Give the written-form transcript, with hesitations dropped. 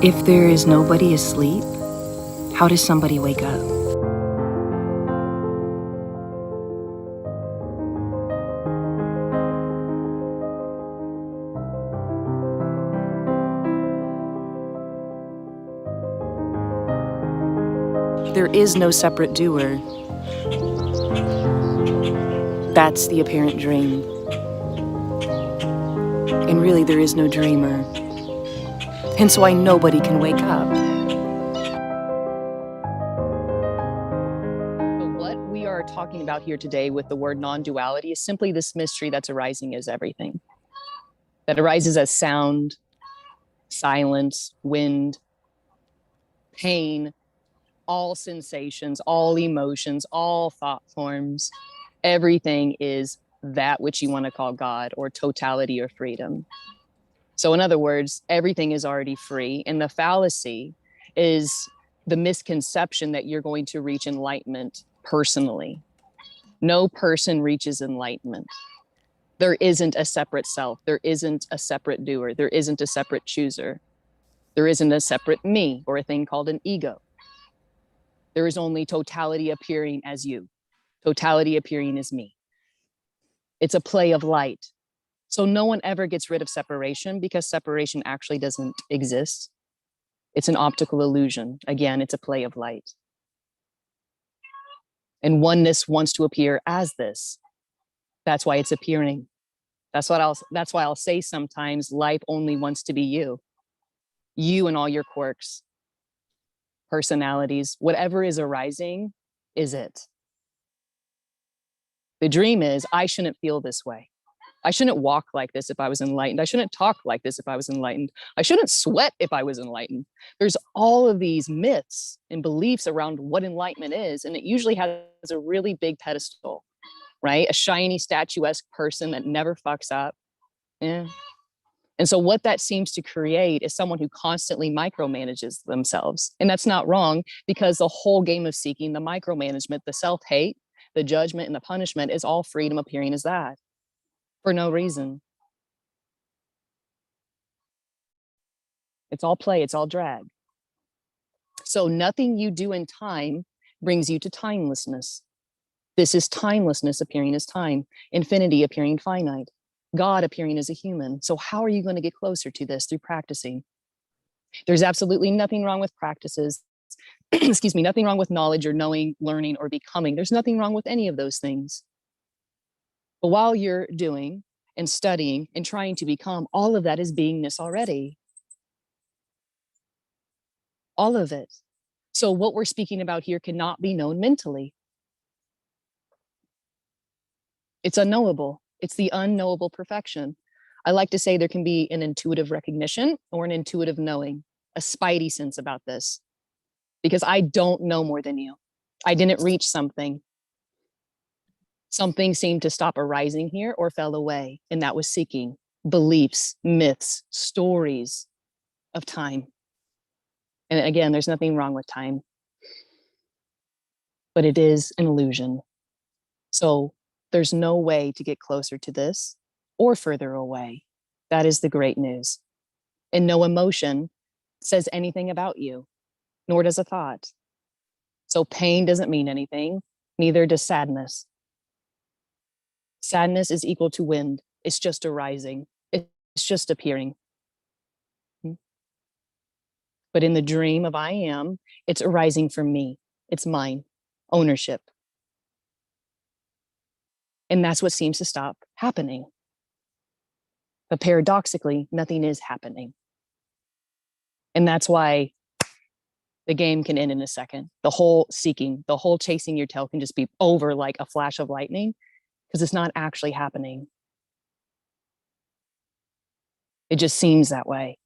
If there is nobody asleep, how does somebody wake up? There is no separate doer. That's the apparent dream. And really, there is no dreamer. Hence why nobody can wake up. So what we are talking about here today with the word non-duality is simply this mystery that's arising as everything. That arises as sound, silence, wind, pain, all sensations, all emotions, all thought forms. Everything is that which you want to call God or totality or freedom. So in other words, everything is already free. And the fallacy is the misconception that you're going to reach enlightenment personally. No person reaches enlightenment. There isn't a separate self. There isn't a separate doer. There isn't a separate chooser. There isn't a separate me or a thing called an ego. There is only totality appearing as you. Totality appearing as me. It's a play of light. So no one ever gets rid of separation because separation actually doesn't exist. It's an optical illusion. Again, it's a play of light. And oneness wants to appear as this. That's why it's appearing. That's why I'll say sometimes life only wants to be you. You and all your quirks, personalities, whatever is arising is it. The dream is I shouldn't feel this way. I shouldn't walk like this if I was enlightened. I shouldn't talk like this if I was enlightened. I shouldn't sweat if I was enlightened. There's all of these myths and beliefs around what enlightenment is, and it usually has a really big pedestal, right? A shiny, statuesque person that never fucks up. Yeah. And so what that seems to create is someone who constantly micromanages themselves. And that's not wrong because the whole game of seeking, the micromanagement, the self-hate, the judgment, and the punishment is all freedom appearing as that. For no reason. It's all play, it's all drag. So nothing you do in time brings you to timelessness. This is timelessness appearing as time, infinity appearing finite, God appearing as a human. So how are you going to get closer to this? Through practicing. There's absolutely nothing wrong with practices. Excuse me, nothing wrong with knowledge or knowing, learning, or becoming. There's nothing wrong with any of those things. But while you're doing and studying and trying to become, all of that is beingness already. All of it. So what we're speaking about here cannot be known mentally. It's unknowable. It's the unknowable perfection. I like to say there can be an intuitive recognition or an intuitive knowing, a spidey sense about this, because I don't know more than you. I didn't reach something. Something seemed to stop arising here or fell away, and that was seeking beliefs, myths, stories of time. And again, there's nothing wrong with time, but it is an illusion. So there's no way to get closer to this or further away. That is the great news. And no emotion says anything about you, nor does a thought. So pain doesn't mean anything, neither does sadness. Sadness is equal to wind. It's just arising. It's just appearing. But in the dream of I am, it's arising from me. It's mine, ownership. And that's what seems to stop happening. But paradoxically, nothing is happening. And that's why the game can end in a second. The whole seeking, the whole chasing your tail can just be over like a flash of lightning because it's not actually happening. It just seems that way.